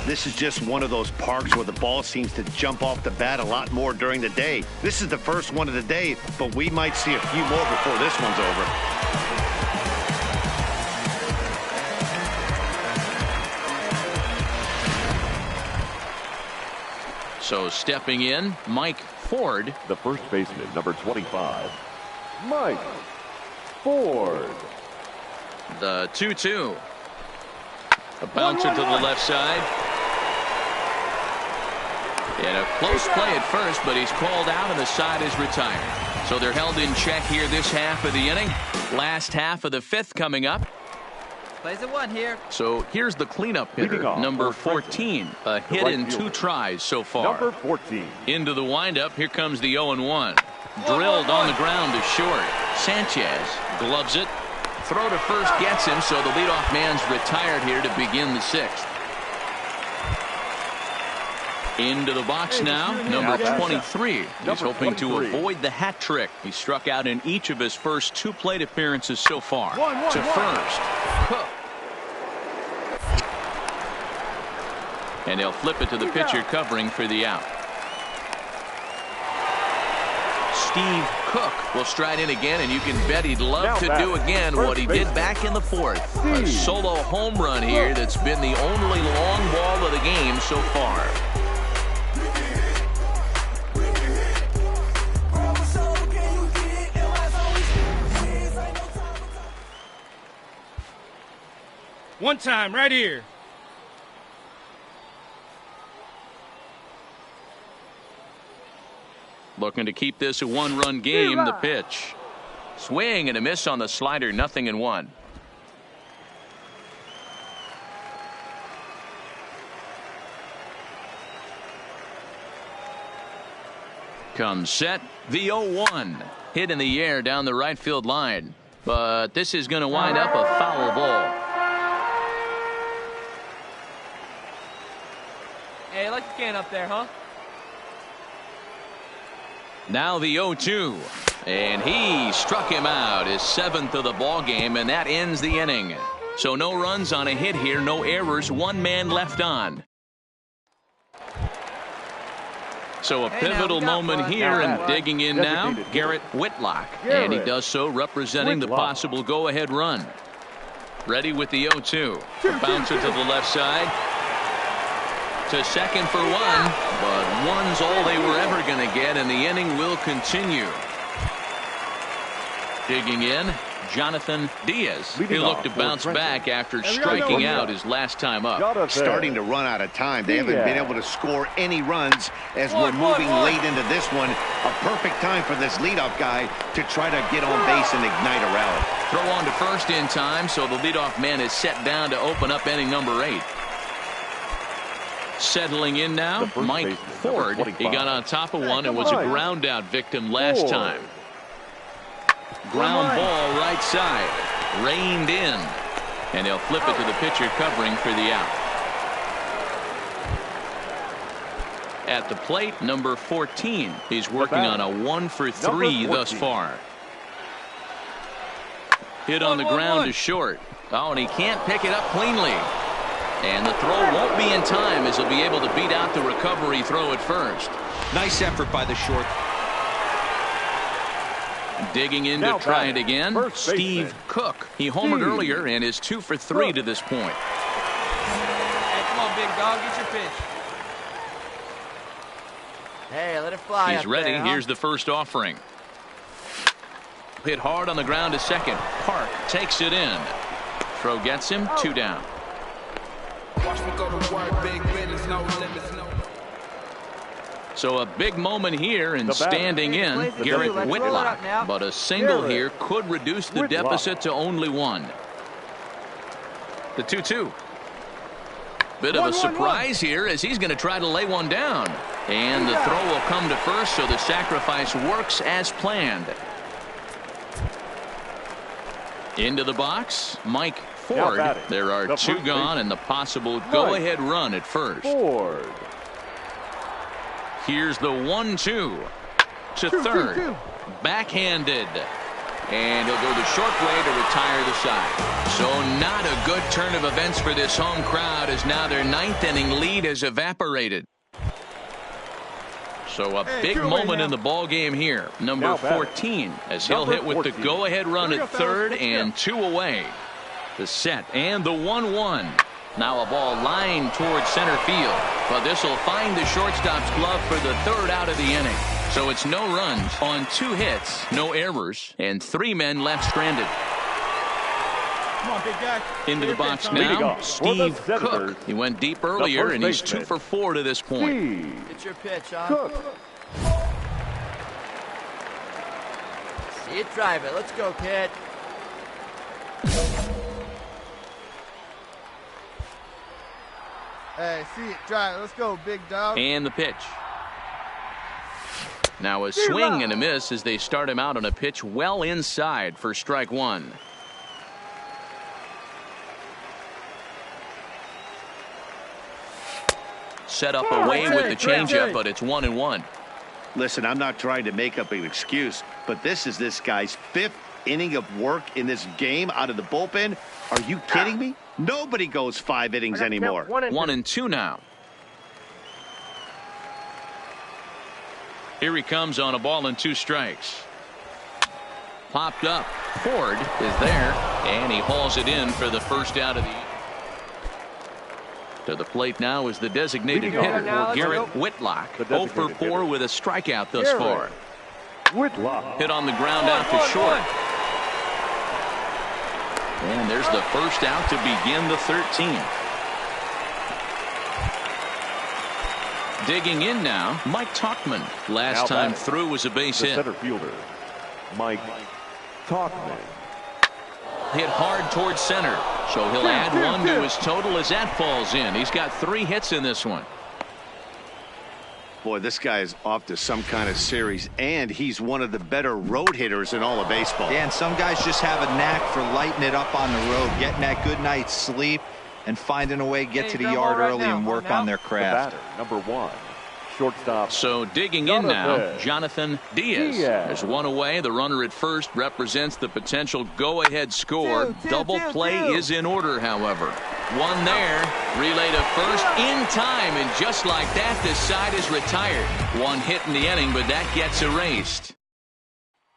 This is just one of those parks where the ball seems to jump off the bat a lot more during the day. This is the first one of the day, but we might see a few more before this one's over. So stepping in, Mike Ford. The first baseman, number 25, Mike Ford. The 2-2. A bouncer to the left side. And a close play at first, but he's called out and the side is retired. So they're held in check here this half of the inning. Last half of the 5th coming up. Plays at 1 here. So here's the cleanup hitter, number 14. A hit in 2 tries so far. Number 14. Into the windup, here comes the 0-1. Drilled on the ground to short. Sanchez gloves it. Throw to first gets him, so the leadoff man's retired here to begin the 6th. Into the box now, number 23. He's hoping to avoid the hat trick. He struck out in each of his first 2 plate appearances so far. To first. Cook. And he'll flip it to the pitcher covering for the out. Steve Cook will stride in again, and you can bet he'd love to do again what he did back in the 4th. A solo home run here that's been the only long ball of the game so far. One time, right here. Looking to keep this a 1-run game. The pitch. Swing and a miss on the slider. 0-1. Comes set. The 0-1. Hit in the air down the right field line. But this is going to wind up a foul ball. Hey, like the can up there, huh? Now the 0-2, and he struck him out, his 7th of the ball game, and that ends the inning. So no runs on a hit here, no errors, 1 man left on. So a pivotal moment here, and digging in now, Garrett Whitlock, and he does so representing the possible go-ahead run. Ready with the 0-2, a bouncer to the left side. To second for 1, but 1's all they were ever going to get, and the inning will continue. Digging in, Jonathan Diaz. He looked to bounce back after striking out his last time up. Starting to run out of time. They haven't been able to score any runs as we're moving late into this one. A perfect time for this leadoff guy to try to get on base and ignite a rally. Throw on to first in time, so the leadoff man is set down to open up inning number 8. Settling in now, Mike Ford. He got on top of one and was a ground out victim last time. Ground ball right side. Reined in. And they'll flip it to the pitcher covering for the out. At the plate, number 14. He's working on a 1-for-3 thus far. Hit on the ground to short. Oh, and he can't pick it up cleanly. And the throw won't be in time as he'll be able to beat out the recovery throw at first. Nice effort by the short. Digging in to try it again, Steve Cook. He homered earlier and is 2-for-3 to this point. Hey, come on, big dog, get your pitch. Hey, let it fly. He's ready. Here's the first offering. Hit hard on the ground to second. Park takes it in. Throw gets him. 2 down. So a big moment here, and standing in, Garrett Whitlock. But a single here could reduce the deficit to only 1. The 2-2. Bit of a surprise here as he's going to try to lay one down. And the throw will come to first, so the sacrifice works as planned. Into the box, Mike Ford. There are two gone and the possible go-ahead run at first. Ford. Here's the 1-2 to third. Backhanded. And he'll go the short way to retire the side. So not a good turn of events for this home crowd, as now their ninth inning lead has evaporated. So a big moment in the ball game here. Number 14, as he'll hit with the go-ahead run at third and 2 away. The set and the 1-1. Now a ball lined towards center field, but this will find the shortstop's glove for the third out of the inning. So it's no runs on 2 hits, no errors, and 3 men left stranded. Come on, big guy. Into the box now, Steve Cook. He went deep earlier, and he's 2 for 4 to this point. It's your pitch, huh? Cook. See it, drive it. Let's go, kid. Hey, see it, drive it. Let's go, big dog. And the pitch. Now a swing and a miss as they start him out on a pitch well inside for strike 1. Set up away with the changeup, but it's 1-1. Listen, I'm not trying to make up an excuse, but this is this guy's 5th inning of work in this game out of the bullpen. Are you kidding me? Nobody goes 5 innings anymore. 1-2 now. Here he comes on a ball and 2 strikes. Popped up. Ford is there, and he hauls it in for the first out of the inning. To the plate now is the designated hitter, Garrett Whitlock. 0 for 4 with a strikeout thus far. Whitlock. Hit on the ground out to short. And there's the first out to begin the 13th. Digging in now, Mike Tauchman. Last time through was a base hit. Center fielder, Mike Tauchman. Hit hard towards center, so he'll add 1 to his total as that falls in. He's got 3 hits in this one. Boy, this guy is off to some kind of series, and he's one of the better road hitters in all of baseball. Yeah, and some guys just have a knack for lighting it up on the road, getting that good night's sleep, and finding a way to get to the yard early and work on their craft. The batter, number 1, shortstop. So digging in now, Jonathan Diaz. There's 1 away. The runner at first represents the potential go-ahead score. Double play is in order, however. 1 there. Relay to first in time, and just like that, this side is retired. 1 hit in the inning, but that gets erased.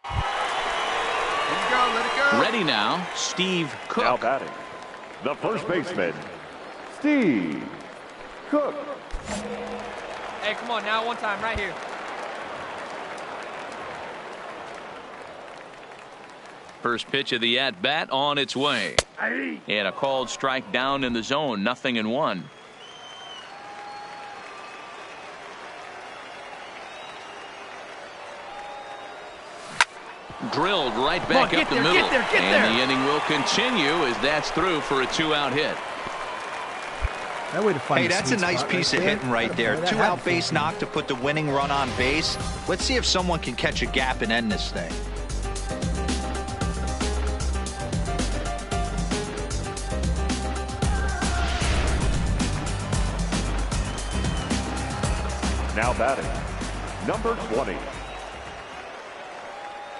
Let it go. Ready now, Steve Cook. Now batting, the first baseman, Steve Cook. Hey, come on now, one time right here. First pitch of the at-bat on its way. And a called strike down in the zone, 0-1. Drilled right back up the middle. And the inning will continue as that's through for a 2-out hit. That way to find hey, that's a nice piece of hitting right there. 2-out base knock to put the winning run on base. Let's see if someone can catch a gap and end this thing. Now batting, number 20.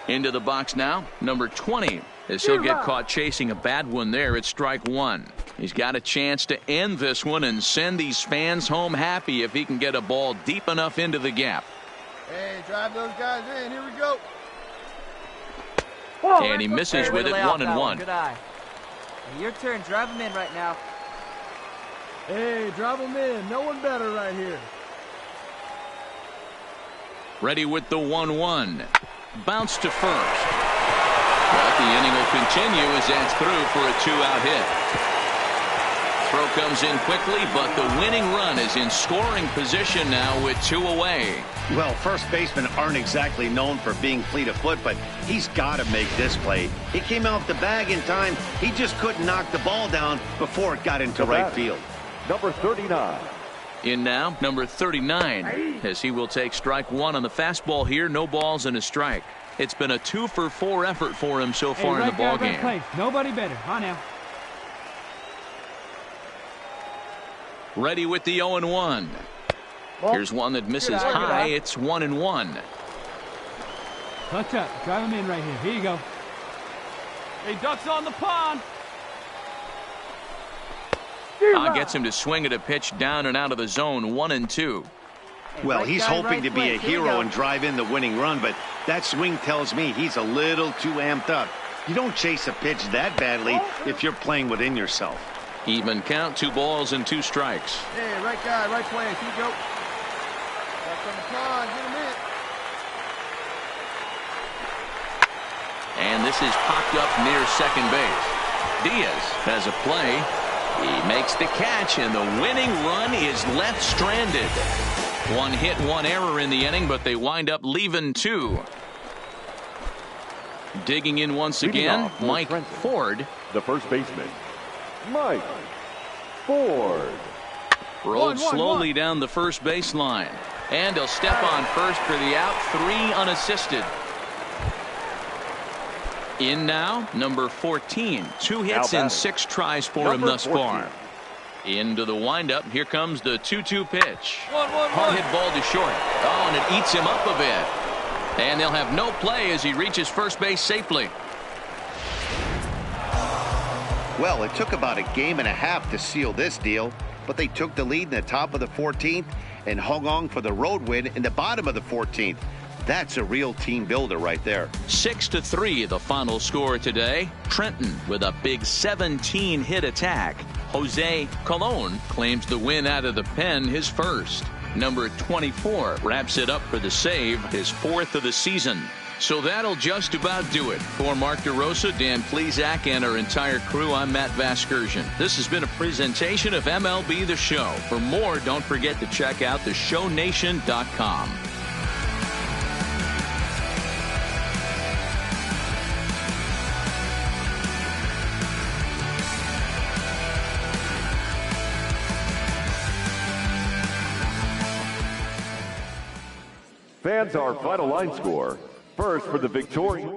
Into the box now, number 20, as he'll get caught chasing a bad one there at strike 1. He's got a chance to end this one and send these fans home happy if he can get a ball deep enough into the gap. Hey, drive those guys in. Here we go. And he misses with it, 1-1. Good eye. Hey, your turn. Drive him in right now. Hey, drive them in. No one better right here. Ready with the 1-1. Bounce to first. But the inning will continue as that's through for a 2-out hit. Throw comes in quickly, but the winning run is in scoring position now with 2 away. Well, first basemen aren't exactly known for being fleet of foot, but he's got to make this play. He came out the bag in time. He just couldn't knock the ball down before it got into right field. Number 39. In now, number 39, as he will take strike 1 on the fastball here. No balls and a strike. It's been a 2 for 4 effort for him so far in the ball game. Nobody better. On now. Ready with the 0-1. Here's one that misses high. It's 1-1. Touch up. Drive him in right here. Here you go. Hey, ducks on the pond. Gets him to swing at a pitch down and out of the zone. 1-2. Well, he's hoping to be a hero and drive in the winning run, but that swing tells me he's a little too amped up. You don't chase a pitch that badly if you're playing within yourself. Even count, 2 balls and 2 strikes. Hey, right guy, right place. Here you go. Back on the pond. Get him in. And this is popped up near second base. Diaz has a play. He makes the catch, and the winning run is left stranded. 1 hit, 1 error in the inning, but they wind up leaving 2. Digging in once again, Mike Ford. The first baseman, Mike Ford. Rolled slowly down the first baseline. And he'll step on first for the out. 3 unassisted. In now, number 14. 2 hits and 6 tries for him thus far. Into the windup. Here comes the 2-2 pitch. Hard hit ball to short. Oh, and it eats him up a bit. And they'll have no play as he reaches first base safely. Well, it took about a game and a half to seal this deal, but they took the lead in the top of the 14th and hung on for the road win in the bottom of the 14th. That's a real team builder right there. 6-3 the final score today. Trenton with a big 17-hit attack. Jose Colon claims the win out of the pen, his first. Number 24 wraps it up for the save, his 4th of the season. So that'll just about do it. For Mark DeRosa, Dan Plesac, and our entire crew, I'm Matt Vasgersian. This has been a presentation of MLB The Show. For more, don't forget to check out theshownation.com. Fans, our final line score. First for the victorious.